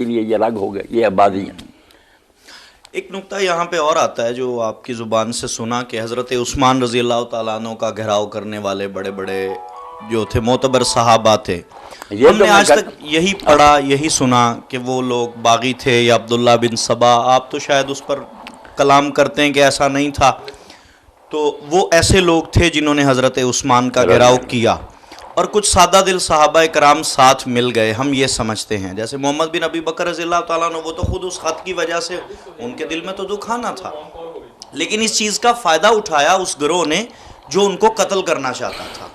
کے لیے یہ الگ ہو گئے، یہ آبادی ہیں۔ ایک نکتہ یہاں پہ اور آتا ہے جو آپ کی زبان سے سنا کہ حضرت عثمان رضی اللہ تعالیٰ عنہ کا گھیراؤ کرنے والے بڑے بڑے جو تھے معتبر صحابہ تھے، ہم نے آج تک یہی پڑھا یہی سنا کہ وہ لوگ باغی تھے یا عبداللہ بن سبا، آپ تو شاید اس پر کلام کرتے ہیں کہ ایسا نہیں تھا، تو وہ ایسے لوگ تھے جنہوں نے حضرت عثمان کا گھیراؤ کیا، اور کچھ سادہ دل صحابہ کرام ساتھ مل گئے، ہم یہ سمجھتے ہیں۔ جیسے محمد بن ابی بکر رضی اللہ تعالیٰ عنہ، وہ تو خود اس خط کی وجہ سے ان کے دل میں تو دکھ آنا تھا، لیکن اس چیز کا فائدہ اٹھایا اس گروہ نے جو ان کو قتل کرنا چاہتا تھا۔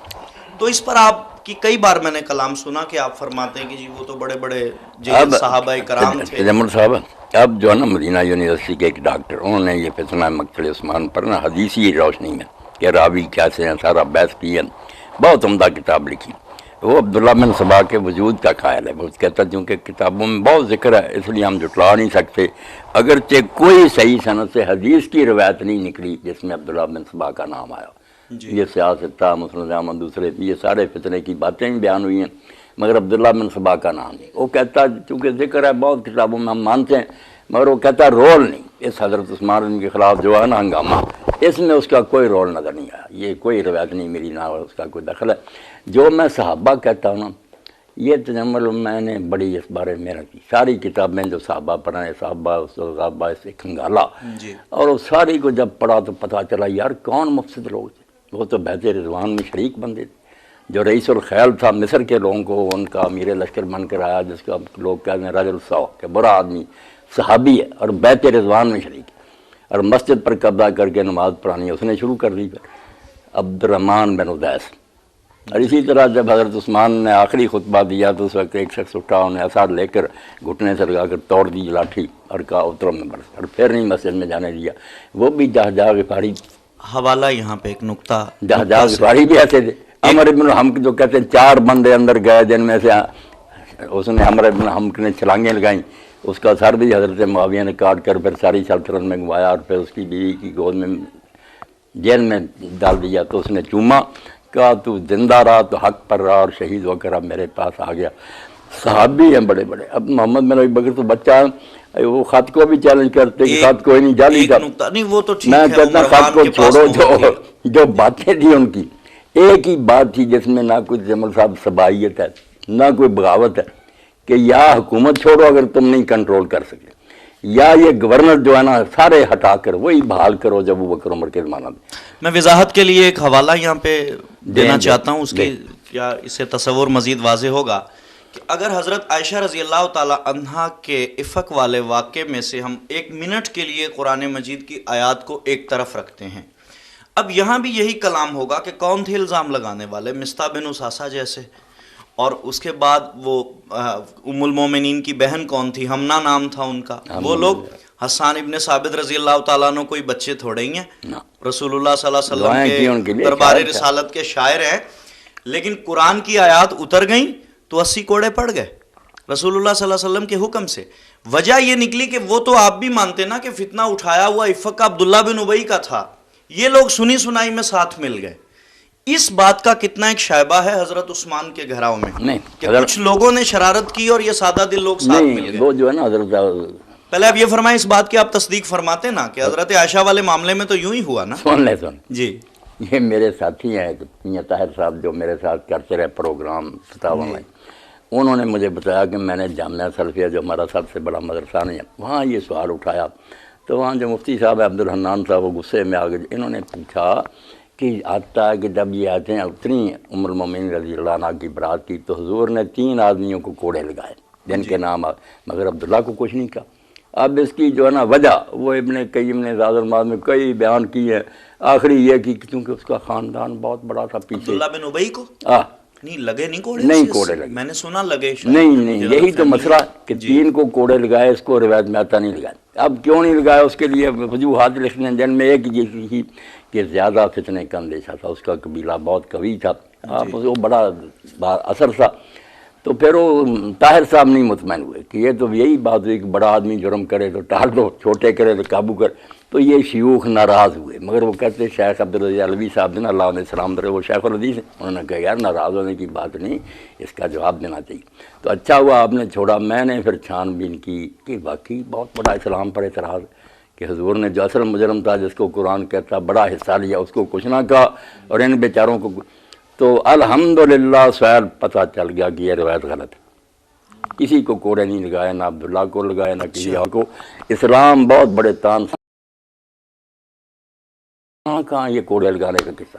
تو اس پر آپ کی کئی بار میں نے کلام سنا کہ آپ فرماتے ہیں کہ جی وہ تو بڑے بڑے جلیل صحابہ کرام تھے۔ تجمل صاحب، اب جو ہے نا مدینہ یونیورسٹی کے ایک ڈاکٹر، انہوں نے یہ فتنہ مقتل عثمان پر نا حدیثی روشنی میں کہ راوی کیسے ہیں سارا بحث کی ہے، بہت عمدہ کتاب لکھی۔ وہ عبداللہ بن سبا کے وجود کا قائل ہے، وہ کہتا ہے چونکہ کتابوں میں بہت ذکر ہے اس لیے ہم جھٹلا نہیں سکتے، اگرچہ کوئی صحیح سند سے حدیث کی روایت نہیں نکلی جس میں عبداللہ بن سبا کا نام آیا۔ یہ سیاست تھا، مسلم احمد، دوسرے یہ سارے فتنے کی باتیں بھی بیان ہوئی ہیں، مگر عبداللہ بن سبا کا نام نہیں۔ وہ کہتا چونکہ ذکر ہے بہت کتابوں میں ہم مانتے ہیں، مگر وہ کہتا رول نہیں، اس حضرت عثمان کے خلاف جو ہے نا ہنگامہ، اس میں اس کا کوئی رول نظر نہیں آیا، یہ کوئی روایت نہیں ملی، نہ اس کا کوئی دخل ہے۔ جو میں صحابہ کہتا ہوں نا، یہ تجمل میں نے بڑی اس بارے میں رکھی، ساری کتابیں جو صحابہ پڑھائیں، صحابہ سے کھنگالا، اور وہ ساری کو جب پڑھا تو پتہ چلا یار کون مفسد لوگ تھے، وہ تو بیعت رضوان میں شریک بندے تھے۔ جو رئیس الخیل تھا مصر کے لوگوں کو، ان کا امیر لشکر بن کر آیا، جس کا لوگ کہتے ہیں رجل السوء کہ برا آدمی، صحابی ہے اور بیعت رضوان میں شریک ہے، اور مسجد پر قبضہ کر کے نماز پڑھانی اس نے شروع کر دی، پھر عبد الرحمن بن ادیس۔ اور اسی طرح جب حضرت عثمان نے آخری خطبہ دیا تو اس وقت ایک شخص اٹھا، انہیں اسعد لے کر گھٹنے سے لگا کر توڑ دی لاٹھی اور کہا اترو منبر سے، اور پھر نہیں مسجد میں جانے دیا۔ وہ بھی جہجہ غفاری، حوالہ یہاں پہ ایک نکتہ، جہجہ غفاری بھی ایسے تھے۔ عمر ابن الحمق جو کہتے ہیں 4 بندے اندر گئے جن میں سے اس نے عمر ابن الحمق نے چھلانگیں لگائیں، اس کا سر بھی حضرت معاویہ نے کاٹ کر پھر ساری سلطنت میں گوایا، اور پھر اس کی بیوی کی گود میں جیل میں ڈال دیا، تو اس نے چوما، کہا تو زندہ رہا تو حق پر رہا، اور شہید ہو کر اب میرے پاس آ گیا۔ صحابی ہیں بڑے بڑے۔ اب محمد بن ابی بکر تو بچہ ہے، وہ خط کو بھی چیلنج کرتے کہ خط کوئی نہیں، جعلی تھا۔ میں کہتا ہوں خط کو چھوڑو، جو باتیں تھیں ان کی، ایک ہی بات تھی جس میں نہ کوئی جمل صاحب صبائیت ہے نہ کوئی بغاوت ہے، کہ یا حکومت چھوڑو اگر تم نہیں کنٹرول کر سکے، یا یہ گورنر جو ہے نا سارے ہٹا کر وہی بحال کرو جب ابو بکر عمر کے زمانہ میں۔ میں وضاحت کے لیے ایک حوالہ یہاں پہ دینا چاہتا ہوں، اس کی کیا اس سے تصور مزید واضح ہوگا کہ اگر حضرت عائشہ رضی اللہ تعالی عنہا کے افق والے واقعے میں سے ہم 1 منٹ کے لیے قرآن مجید کی آیات کو ایک طرف رکھتے ہیں، اب یہاں بھی یہی کلام ہوگا کہ کون تھے الزام لگانے والے، مصطح بن اساسہ جیسے، اور اس کے بعد وہ ام المومنین کی بہن کون تھی، ہمنا نام تھا ان کا، وہ لوگ حسان ابن ثابت رضی اللہ تعالیٰ عنہ کوئی بچے تھوڑے ہی ہیں، رسول اللہ صلی اللہ علیہ وسلم کے دربار رسالت کے شاعر ہیں، لیکن قرآن کی آیات اتر گئیں تو 80 کوڑے پڑ گئے رسول اللہ صلی اللہ علیہ وسلم کے حکم سے۔ وجہ یہ نکلی کہ وہ تو آپ بھی مانتے نا کہ فتنہ اٹھایا ہوا افق کا عبداللہ بن ابی کا تھا، یہ لوگ سنی سنائی میں ساتھ مل گئے۔ اس بات کا کتنا ایک شائبہ ہے حضرت عثمان کے گھراؤ میں کہ کچھ لوگوں نے شرارت کی اور یہ سادہ دل لوگ ساتھ مل گئے؟ وہ جو ہے نا حضرت، پہلے آپ یہ فرمائیں اس بات کی آپ تصدیق فرماتے نا کہ حضرت عائشہ والے معاملے میں تو یوں ہی ہوا نا؟ سن لے سن جی، یہ میرے ساتھی ہیں میاں طاہر صاحب جو میرے ساتھ کرتے رہے پروگرام فتاوی میں، انہوں نے مجھے بتایا کہ میں نے جامعہ سلفیہ جو ہمارا سب سے بڑا مدرسہ نہیں ہے وہاں یہ سوال اٹھایا، تو وہاں جو مفتی صاحب عبد الحنان صاحب وہ غصے میں آ گئے، انہوں نے پوچھا کہ آتا ہے کہ جب یہ آیتیں اتری ام المومنین رضی اللہ عنہ کی برات کی تو حضور نے 3 آدمیوں کو کوڑے لگائے جن کے نام مگر عبداللہ کو کچھ نہیں کہا۔ اب اس کی جو ہے نا وجہ وہ ابن قیم نے زاد المعاد میں کئی بیان کی ہے، آخری یہ کی کیونکہ اس کا خاندان بہت بڑا تھا پیچھے۔ عبداللہ بن ابی کو نہیں لگے، نہیں کوڑے، نہیں کوڑے لگے، میں نے سنا لگے، نہیں یہی تو مسئلہ کہ 3 کو کوڑے لگائے، اس کو روایت میں آتا نہیں لگائے۔ اب کیوں نہیں لگایا اس کے لیے وجوہات لکھنے ہیں، جن میں ایک یہ تھی کہ زیادہ فتنے کا اندیشہ تھا، اس کا قبیلہ بہت قوی تھا، وہ بڑا اثر تھا۔ تو پھر وہ طاہر صاحب نہیں مطمئن ہوئے کہ یہ تو یہی بات ہوئی کہ بڑا آدمی جرم کرے تو ٹال دو، چھوٹے کرے تو قابو کر، تو یہ شیوخ ناراض ہوئے، مگر وہ کہتے شیخ عبدالعزیز علوی صاحب نے اللہ علیہ السلام درے وہ شیخ الحدیث ہیں، انہوں نے کہا یار ناراض ہونے کی بات نہیں، اس کا جواب دینا چاہیے۔ تو اچھا ہوا آپ نے چھوڑا۔ میں نے پھر چھان بین کی کہ واقعی بہت بڑا اسلام پر اعتراض کہ حضور نے جو اصل مجرم تھا جس کو قرآن کہتا بڑا حصہ لیا، اس کو کچھ نہ کہا، اور ان بیچاروں کو تو الحمدللہ سہل پتہ چل گیا کہ یہ روایت غلط ہے۔ کسی کو کوڑے نہیں لگایا، نہ عبداللہ کو لگایا، نہ کسی اور کو۔ اسلام بہت بڑے تان کہاں یہ کوڑے لگانے کا قصہ۔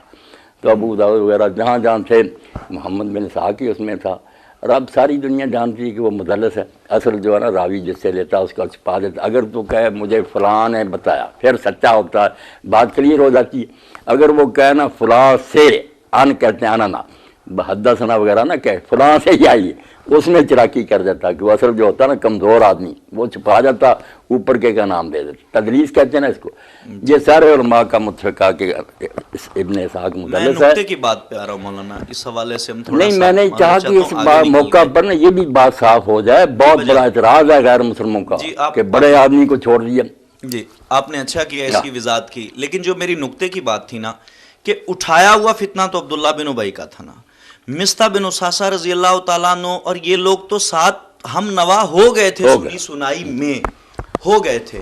تو ابو داؤد وغیرہ جہاں جہاں تھے، محمد بن اسحاق ہی اس میں تھا، اور اب ساری دنیا جانتی ہے کہ وہ مدلس ہے۔ اصل جو ہے نا راوی جس سے لیتا اس کا چھپا دیتا۔ اگر تو کہے مجھے فلاں نے بتایا پھر سچا ہوتا ہے، بات کلیئر ہو جاتی ہے۔ اگر وہ کہے نا فلاں سے، ان کہتے ہیں انانا حدثنا وغیرہ نہ کہے، فلاں سے ہی آئیے، اس میں چراکی کر دیتا کہ وہ اصل جو ہوتا ہے نا کمزور آدمی وہ چھپا جاتا، اوپر کے کا نام دے دیتا، تدلیس کہتے ہیں نا اس کو۔ یہ سارے علماء کا متفقہ کہ ابن اسحاق مدلس ہے۔ نقطے کی بات پہ آ رہا ہوں مولانا، اس حوالے سے ہم تھوڑا نہیں، میں نہیں چاہا کہ اس موقع پر نا یہ بھی بات صاف ہو جائے، بہت بڑا اعتراض ہے غیر مسلموں کا کہ بڑے آدمی کو چھوڑ دیا۔ جی آپ نے اچھا کیا اس کی وضاحت کی، لیکن جو میری نقطے کی بات تھی نا کہ اٹھایا ہوا فتنہ تو عبداللہ بن ابی کا تھا نا، مستہ بن اساسہ رضی اللہ تعالیٰ عنہ اور یہ لوگ تو ساتھ ہم نوا ہو گئے تھے، سنی سنائی میں ہو گئے تھے۔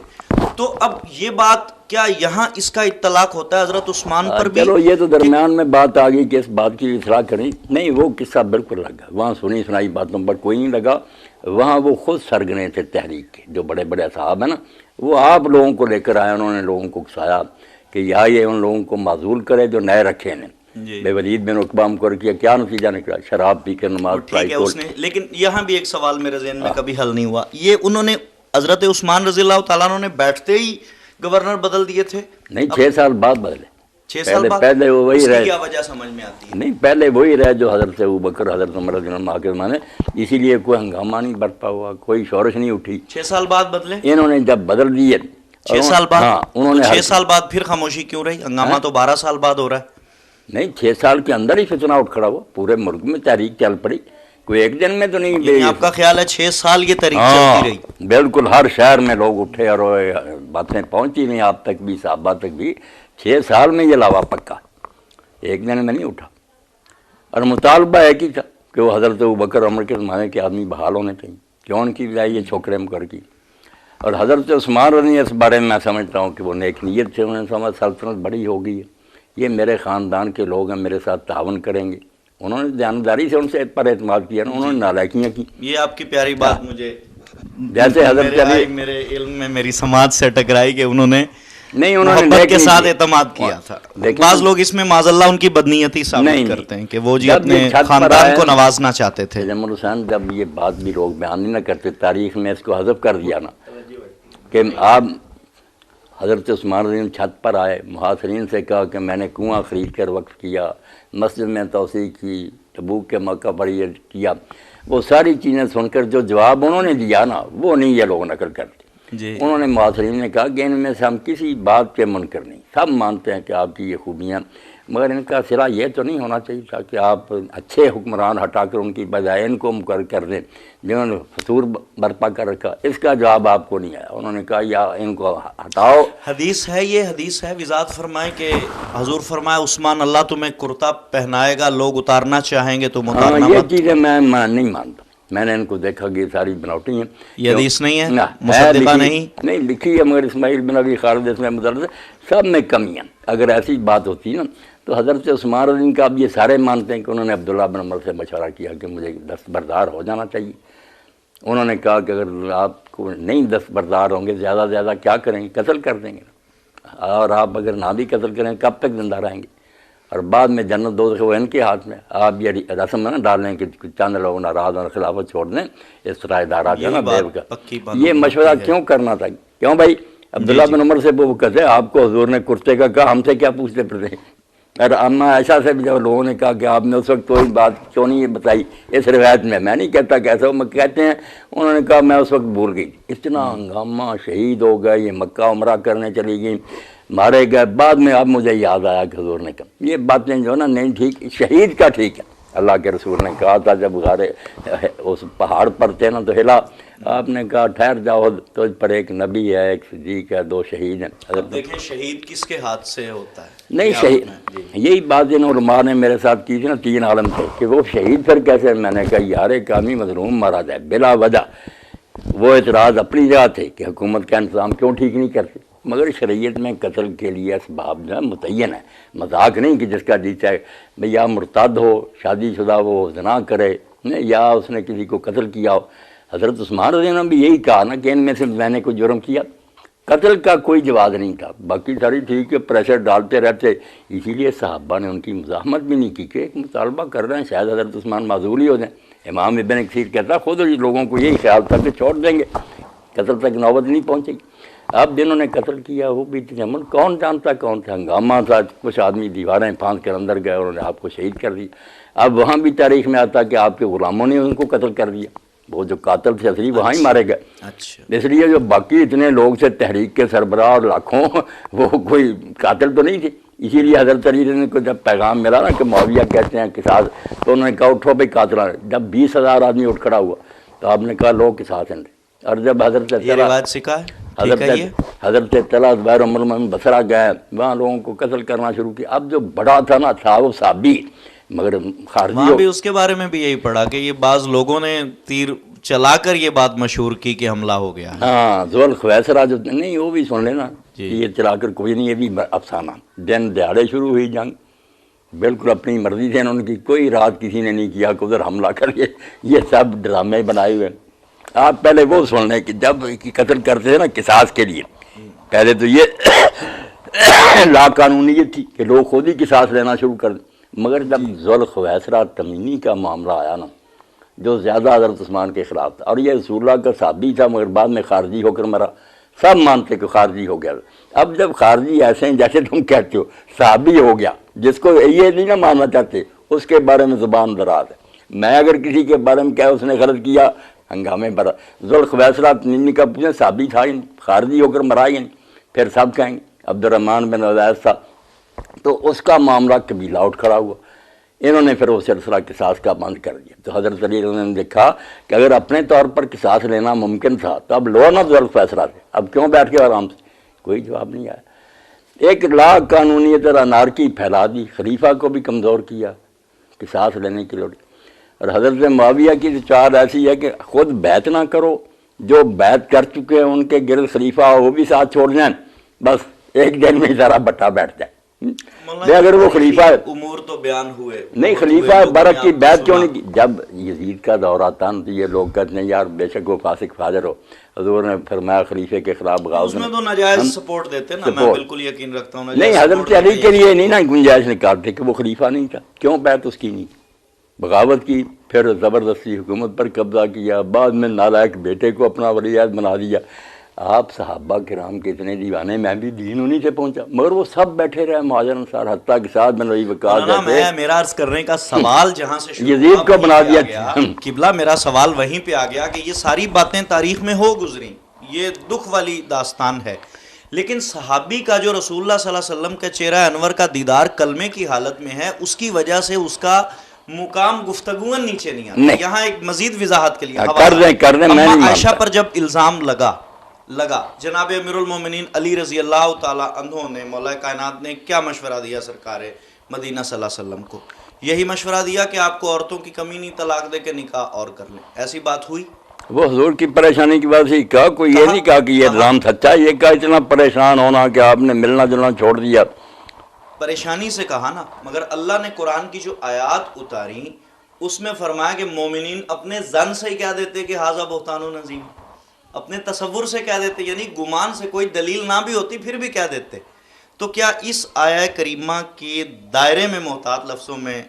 تو اب یہ بات کیا یہاں اس کا اطلاق ہوتا ہے حضرت عثمان پر بھی؟ چلو یہ تو درمیان میں بات آ گئی کہ اس بات کی اصلاح کریں، نہیں وہ قصہ بالکل لگا، وہاں سنی سنائی باتوں پر کوئی نہیں لگا، وہاں وہ خود سرگنے تھے تحریک کے، جو بڑے بڑے اصحاب ہیں نا، وہ آپ لوگوں کو لے کر آئے، انہوں نے لوگوں کو اکسایا کہ یا یہ ان لوگوں کو معزول کرے جو نئے رکھے نے۔ بے ولید بن عقبہ مقرر کیا، کیا نتیجہ نکلا؟ شراب پی کر نماز پڑھائی۔ لیکن یہاں بھی ایک سوال میرے ذہن میں کبھی حل نہیں ہوا، یہ انہوں نے حضرت عثمان رضی اللہ تعالیٰ عنہ نے بیٹھتے ہی گورنر بدل دیے تھے؟ نہیں، 6 سال بعد بدلے۔ 6 سال بعد؟ پہلے وہ وہی رہے، کیا وجہ سمجھ میں آتی ہے؟ نہیں پہلے وہی رہے جو حضرت ابوبکر حضرت عمر رضی اللہ عنہ کے زمانے، اسی لیے کوئی ہنگامہ نہیں برپا ہوا، کوئی شورش نہیں اٹھی۔ 6 سال بعد بدلے انہوں نے جب بدل دیے 6 سال بعد؟ ہاں انہوں نے 6 سال بعد پھر خاموشی کیوں رہی؟ ہنگامہ تو 12 سال بعد ہو رہا ہے۔ نہیں، 6 سال کے اندر ہی فتنہ اٹھ کھڑا ہوا، پورے ملک میں تحریک چل پڑی، کوئی ایک دن میں تو نہیں۔ یعنی آپ کا خیال ہے 6 سال یہ تحریک چلتی رہی؟ بالکل، ہر شہر میں لوگ اٹھے اور باتیں پہنچی نہیں آپ تک بھی، صحابہ تک بھی۔ 6 سال میں یہ لاوا پکا، ایک دن میں نہیں اٹھا، اور مطالبہ ایک ہی تھا کہ وہ حضرت ابوبکر عمر کے زمانے کے آدمی بحال ہونے چاہیے، کیوں ان کی بجائے یہ چھوکرے مکر کی۔ اور حضرت عثمان رضی اس بارے میں سمجھتا ہوں کہ وہ نیک نیت سے انہوں نے سمجھ سلطنت بڑی ہو گئی ہے، یہ میرے خاندان کے لوگ ہیں، میرے ساتھ تعاون کریں گے، انہوں نے دیانتداری سے ان سے پر اعتماد کیا، انہوں نے نالائکیاں کی۔ یہ آپ کی پیاری بات مجھے جیسے حضرت علی میرے علم میں میری سماعت سے ٹکرائی کہ انہوں نے نہیں، انہوں نے محبت کے ساتھ اعتماد کیا تھا۔ بعض لوگ اس میں معاذ اللہ ان کی بدنیتی ثابت کرتے ہیں کہ وہ جی اپنے خاندان کو نوازنا چاہتے تھے۔ جمال حسین جب یہ بات بھی لوگ بیان نہیں نہ کرتے، تاریخ میں اس کو حذف کر دیا نا کہ آپ حضرت عثمان رضی چھت پر آئے، محاصرین سے کہا کہ میں نے کنواں خرید کر وقف کیا، مسجد میں توسیع کی، تبوک کے موقع پر یہ کیا، وہ ساری چیزیں سن کر جو جواب انہوں نے دیا نا وہ نہیں یہ لوگ نقل کرتے۔ انہوں نے محاصرین نے کہا کہ ان میں سے ہم کسی بات کے منکر نہیں، سب مانتے ہیں کہ آپ کی یہ خوبیاں، مگر ان کا صلہ یہ تو نہیں ہونا چاہیے تھا کہ آپ اچھے حکمران ہٹا کر ان کی بجائے ان کو مقرر کر دیں جنہوں نے فسور برپا کر رکھا۔ اس کا جواب آپ کو نہیں آیا، انہوں نے کہا یا ان کو ہٹاؤ۔ حدیث ہے، یہ حدیث ہے، وضاحت فرمائے کہ حضور فرمائے عثمان اللہ تمہیں کرتا پہنائے گا، لوگ اتارنا چاہیں گے تم اتارنا مت۔ یہ چیزیں میں نہیں مانتا، میں نے ان کو دیکھا کہ یہ ساری بناوٹی ہیں، یہ حدیث نہیں ہے، مصدقہ نہیں لکھی ہے، مگر اسماعیل بن ابی خالد اس میں مدرس سب میں کمیاں۔ اگر ایسی بات ہوتی نا تو حضرت عثمان رضی کا اب یہ سارے مانتے ہیں کہ انہوں نے عبداللہ بن عمر سے مشورہ کیا کہ مجھے دستبردار ہو جانا چاہیے۔ انہوں نے کہا کہ اگر آپ کو نہیں دستبردار ہوں گے زیادہ زیادہ کیا کریں گے؟ قتل کر دیں گے، اور آپ اگر نہ بھی قتل کریں کب تک زندہ رہیں گے؟ اور بعد میں جنت دوزخ وہ ان کے ہاتھ میں، آپ یہ رسم نہ ڈالیں کہ چند لوگ ناراض اور خلافت چھوڑ دیں، اس طرح ادارہ جو ہے نا دیو کا، یہ مشورہ کیوں کرنا تھا؟ کیوں بھائی؟ عبداللہ بن عمر سے وہ کہتے ہیں آپ کو حضور نے کرتے کا کہا، ہم سے کیا پوچھتے پھرتے ہیں؟ اور اما عائشہ سے بھی جب لوگوں نے کہا کہ آپ نے اس وقت کوئی بات کیوں نہیں بتائی اس روایت میں نہیں کہتا کیسا وہ کہتے ہیں، انہوں نے کہا میں اس وقت بھول گئی، اتنا ہنگامہ، شہید ہو گئے، یہ مکہ عمرہ کرنے چلی گئی، مارے گئے، بعد میں اب مجھے یاد آیا کہ حضور نے کہا یہ باتیں جو نا نہیں ٹھیک، شہید کا ٹھیک ہے، اللہ کے رسول نے کہا تھا جب غارے اس پہاڑ پر تھے نا تو ہلا آپ نے کہا ٹھہر جاؤ، تجھ پر ایک نبی ہے، ایک صدیق ہے، 2 شہید ہیں. اب دیکھیں شہید کس کے ہاتھ سے ہوتا ہے؟ نہیں شہید، یہی بات جن علماء نے میرے ساتھ کی تھی نا 3 عالم تھے کہ وہ شہید پھر کیسے. میں نے کہا یار ایک آدمی مظلوم مارا جائے بلا وجہ. وہ اعتراض اپنی جگہ تھے کہ حکومت کا انتظام کیوں ٹھیک نہیں کرتے، مگر شریعت میں قتل کے لیے اسباب جو ہے متعین ہے. مذاق نہیں کہ جس کا جی چاہے بھئی یا مرتد ہو، شادی شدہ وہ زنا کرے، یا اس نے کسی کو قتل کیا ہو. حضرت عثمان رضی اللہ عنہ نے بھی یہی کہا نا کہ ان میں سے میں نے کوئی جرم کیا. قتل کا کوئی جواز نہیں تھا، باقی ساری ٹھیک ہے پریشر ڈالتے رہتے. اسی لیے صحابہ نے ان کی مزاحمت بھی نہیں کی کہ ایک مطالبہ کر رہے ہیں، شاید حضرت عثمان معذور ہی ہو جائیں. امام ابن کثیر کہتا خود لوگوں کو یہی خیال تھا کہ چھوڑ دیں گے، قتل تک نوبت نہیں پہنچے گی. اب جنہوں نے قتل کیا وہ بھی تجمل، کون جانتا کون تھا. ہنگامہ تھا، کچھ آدمی دیواریں پھاند کر اندر گئے اور انہوں نے آپ کو شہید کر دیا. اب وہاں بھی تاریخ میں آتا کہ آپ کے غلاموں نے ان کو قتل کر دیا. وہ جو قاتل تھے اصلی وہاں ہی مارے گئے. اس لیے جو باقی اتنے لوگ سے تحریک کے سربراہ اور لاکھوں، وہ کوئی قاتل تو نہیں تھے. اسی لیے حضرت علی نے کو جب پیغام ملا نا کہ معاویہ کہتے ہیں قصاص، تو انہوں نے کہا اٹھو بھائی قاتلان. جب 20,000 آدمی اٹھ کھڑا ہوا تو آپ نے کہا لوگ قصاص ہیں. اور جب حضرت طلحہ زبیر عمر میں بصرہ گئے، وہاں لوگوں کو قتل کرنا شروع کیا. اب جو بڑا تھا نا تھا وہ صحابی، مگر خارجی بھی اس کے بارے میں بھی یہی پڑھا کہ یہ بعض لوگوں نے تیر چلا کر یہ بات مشہور کی کہ حملہ ہو گیا. ہاں ذوالخویسرہ جو نہیں وہ بھی سن لینا کہ یہ چلا کر کوئی نہیں، یہ بھی افسانہ. دن دہاڑے شروع ہوئی جنگ، بالکل اپنی مرضی سے انہوں کی کوئی رات کسی نے نہیں کیا کہ ادھر حملہ کر کے. یہ سب ڈرامے بنائے ہوئے. آپ پہلے وہ سن لیں کہ جب قتل کرتے تھے نا قصاص کے لیے، پہلے تو یہ لا قانونیت تھی کہ لوگ خود ہی قصاص لینا شروع کر دیں. مگر جب ذوالخویسرہ تمیمی کا معاملہ آیا نا، جو زیادہ حضرت عثمان کے خلاف تھا، اور یہ رسول اللہ کا صحابی تھا مگر بعد میں خارجی ہو کر مرا، سب مانتے کہ خارجی ہو گیا. اب جب خارجی ایسے ہیں جیسے تم کہتے ہو صحابی ہو گیا، جس کو یہ نہیں نہ ماننا چاہتے اس کے بارے میں زبان دراز ہے. میں اگر کسی کے بارے میں کہا اس نے غلط کیا، ہنگامے برا. ذوالخویسرہ تمیمی کا پوچھیں صحابی تھا ہی نہیں، خارجی ہو کر مرا ہی نہیں. پھر سب کہیں گے عبد الرحمن بن عویس تھا، تو اس کا معاملہ قبیلہ اٹھ کھڑا ہوا. انہوں نے پھر وہ سلسلہ قصاص کا بند کر دیا. تو حضرت علی نے دیکھا کہ اگر اپنے طور پر قصاص لینا ممکن تھا تو اب لو نا ذوالخویسرہ سے، اب کیوں بیٹھ کے آرام سے. کوئی جواب نہیں آیا. ایک لا قانونیت اور انارکی پھیلا دی، خلیفہ کو بھی کمزور کیا قصاص لینے کے لیے. اور حضرت معاویہ کی تو چال ایسی ہے کہ خود بیعت نہ کرو، جو بیعت کر چکے ہیں ان کے گرد خلیفہ وہ بھی ساتھ چھوڑ جائیں، بس ایک دن میں سارا بٹا بیٹھ جائے. اگر وہ خلیفہ امور تو بیان ہوئے نہیں، خلیفہ برک کی بیعت کیوں نہیں کی؟ جب یزید کا دورہ تھا تو یہ لوگ کہتے ہیں یار بے شک وہ فاسق فاجر ہو، حضور نے فرمایا خلیفے کے خلاف بغاوت. اس میں تو ناجائز سپورٹ دیتے نا، میں بالکل یقین رکھتا ہوں. نہیں، حضرت علی کے لیے نہیں نا گنجائش نکالتے کہ وہ خلیفہ نہیں تھا. کیوں بیعت اس کی نہیں؟ بغاوت کی، پھر زبردستی حکومت پر قبضہ کیا، بعد میں نالائق بیٹے کو اپنا ولی عہد بنا دیا. آپ صحابہ کرام کے اتنے دیوانے، میں بھی دین انہی سے پہنچا، مگر وہ سب بیٹھے رہے مہاجر انصار، حتیٰ کے ساتھ بن رہی وقاص جیسے. میرا عرض کرنے کا سوال جہاں سے شروع یزید کو بنا دیا قبلہ، میرا سوال وہیں پہ آ گیا کہ یہ ساری باتیں تاریخ میں ہو گزری، یہ دکھ والی داستان ہے. لیکن صحابی کا جو رسول اللہ صلی اللہ علیہ وسلم کے چہرہ انور کا دیدار کلمے کی حالت میں ہے، اس کی وجہ سے اس کا مقام گفتگو نیچے نہیں آتا. یہاں ایک مزید وضاحت کے لیے کر دیں اما عائشہ پر جب الزام لگا جناب امیر المومنین علی رضی اللہ تعالی عنہ نے، مولا کائنات نے کیا مشورہ دیا سرکار مدینہ صلی اللہ علیہ وسلم کو؟ یہی مشورہ دیا کہ آپ کو عورتوں کی کمی نہیں، طلاق دے کے نکاح اور کر لیں. ایسی بات ہوئی؟ وہ حضور کی پریشانی کی بات سے کہا، کوئی یہ نہیں کہا کہ یہ الزام سچا، یہ کہا اتنا پریشان ہونا کہ آپ نے ملنا جلنا چھوڑ دیا. پریشانی سے کہا نا، مگر اللہ نے قرآن کی جو آیات اتاری اس میں فرمایا کہ مومنین اپنے ظن سے کہہ دیتے کہ ھذا بہتان و عظیم، اپنے تصور سے کہہ دیتے، یعنی گمان سے، کوئی دلیل نہ بھی ہوتی پھر بھی کہہ دیتے. تو کیا اس آیہ کریمہ کے دائرے میں محتاط لفظوں میں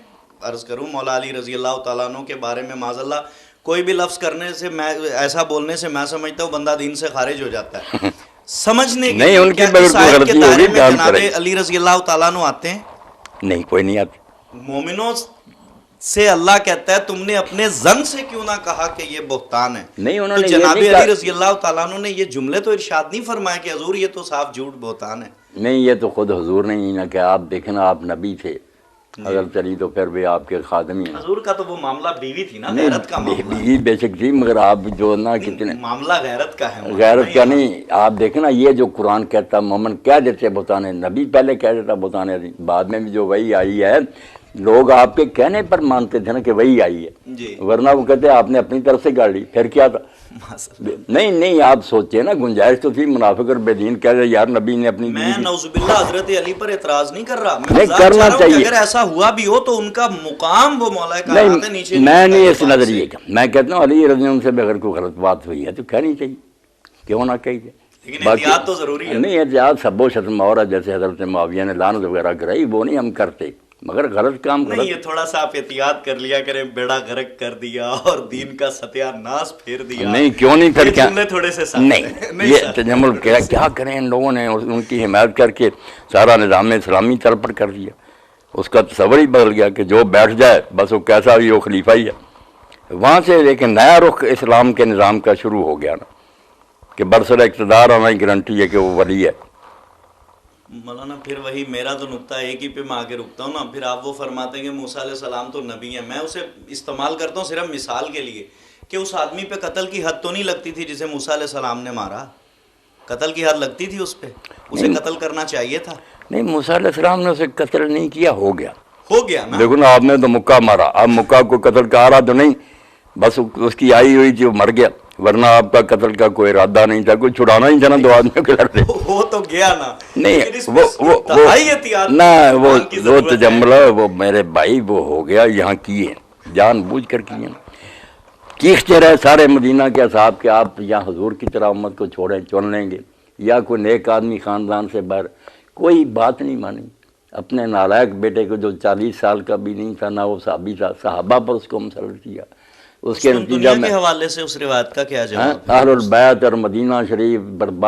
عرض کروں، مولا علی رضی اللہ تعالیٰ عنہ کے بارے میں معاذ اللہ کوئی بھی لفظ کرنے سے، میں ایسا بولنے سے میں سمجھتا ہوں بندہ دین سے خارج ہو جاتا ہے. سمجھنے کے نہیں، ان کی غلطی ہوگی، جناب علی رضی اللہ تعالیٰ عنہ آتے ہیں؟ نہیں، کوئی نہیں آتے. مومنوں سے اللہ کہتا ہے تم نے اپنے ظن سے کیوں نہ کہا کہ یہ بہتان ہے. نہیں، انہوں نے جناب علی رضی اللہ تعالیٰ عنہ نے یہ جملے تو ارشاد نہیں فرمایا کہ حضور یہ تو صاف جھوٹ بہتان ہے. نہیں، یہ تو خود حضور نے ہی نہ کہ آپ دیکھنا، آپ نبی تھے، حضرت علی تو پھر بھی آپ کے خادم ہی ہیں. حضور کا تو وہ معاملہ بیوی تھی نا، نہیں غیرت کا معاملہ. بیوی بے شک تھی، مگر آپ جو نا کتنے معاملہ غیرت کا ہے. غیرت کا نہیں. آپ دیکھیں نا، یہ جو قرآن کہتا مومن کہہ دیتے بتانے، نبی پہلے کہہ دیتا بتانے، بعد میں بھی جو وہی آئی ہے لوگ آپ کے کہنے پر مانتے تھے نا کہ وہی آئی ہے، جی ورنہ وہ کہتے آپ نے اپنی طرف سے گاڑ لی، پھر کیا تھا. نہیں آپ سوچے نا، گنجائش تو تھی. منافق اور بے دین کہہ رہے یار نبی نے اپنی میں نعوذ باللہ حضرت علی پر اعتراض نہیں کر رہا، میں نہیں مذاق کرنا چاہ رہا ہوں کہ چاہیے. اگر ایسا ہوا بھی ہو تو ان کا مقام وہ مولا کائنات ہے، نیچے میں نہیں اس نظریے کا. میں کہتا ہوں علی رضی اللہ عنہ سے بھی اگر کوئی غلط بات ہوئی ہے تو کہنی چاہیے، کیوں نہ کہیے. لیکن احتیاط تو ضروری ہے. نہیں احتیاط سب و شتم اور جیسے حضرت معاویہ نے لعنت وغیرہ کرائی وہ نہیں ہم کرتے، مگر غلط کام نہیں، یہ تھوڑا سا آپ احتیاط کر لیا کریں، بیڑا غرق کر دیا اور دین کا ستیہ ناس پھیر دیا. نہیں کیوں نہیں، پھر کیا تھوڑے سے نہیں یہ تجمل کیا کریں. ان لوگوں نے ان کی حمایت کر کے سارا نظام اسلامی تلپٹ کر دیا. اس کا تصور ہی بدل گیا کہ جو بیٹھ جائے بس وہ کیسا بھی وہ خلیفہ ہی ہے. وہاں سے لیکن نیا رخ اسلام کے نظام کا شروع ہو گیا نا کہ برسر اقتدار آنا ہی گارنٹی ہے کہ وہ ولی ہے. مولانا پھر وہی میرا تو نقطہ ایک ہی پہ میں آگے رکتا ہوں نا. پھر آپ وہ فرماتے ہیں کہ موسیٰ علیہ السلام تو نبی ہیں. میں اسے استعمال کرتا ہوں صرف مثال کے لیے کہ اس آدمی پہ قتل کی حد تو نہیں لگتی تھی جسے موسیٰ علیہ السلام نے مارا. قتل کی حد لگتی تھی اس پہ، اسے قتل کرنا چاہیے تھا. نہیں موسیٰ علیہ السلام نے اسے قتل نہیں کیا، ہو گیا نا. دیکھو نا آپ نے تو مکہ مارا، اب مکہ کو قتل کا آ رہا تو نہیں، بس اس کی آئی ہوئی تھی وہ مر گیا، ورنہ آپ کا قتل کا کوئی ارادہ نہیں تھا، کوئی چھڑانا ہی تھا نا دو آدمیوں کے لڑتے. وہ تو گیا نا. نہیں وہ تجمل وہ میرے بھائی وہ ہو گیا یہاں کیے جان بوجھ کر کیے. چیختے رہے سارے مدینہ کے اصحاب کہ آپ یہاں حضور کی طرح امت کو چھوڑیں، چن لیں گے یا کوئی نیک آدمی خاندان سے باہر. کوئی بات نہیں مانی. اپنے نالائق بیٹے کو جو 40 سال کا بھی نہیں تھا، نہ وہ صحابی تھا، صحابہ پر اس کو مسلط کیا. اس کے نتیجہ میں حوالے سے اس روایت کا کیا جواب؟ اہل البیت اور مدینہ شریف برباد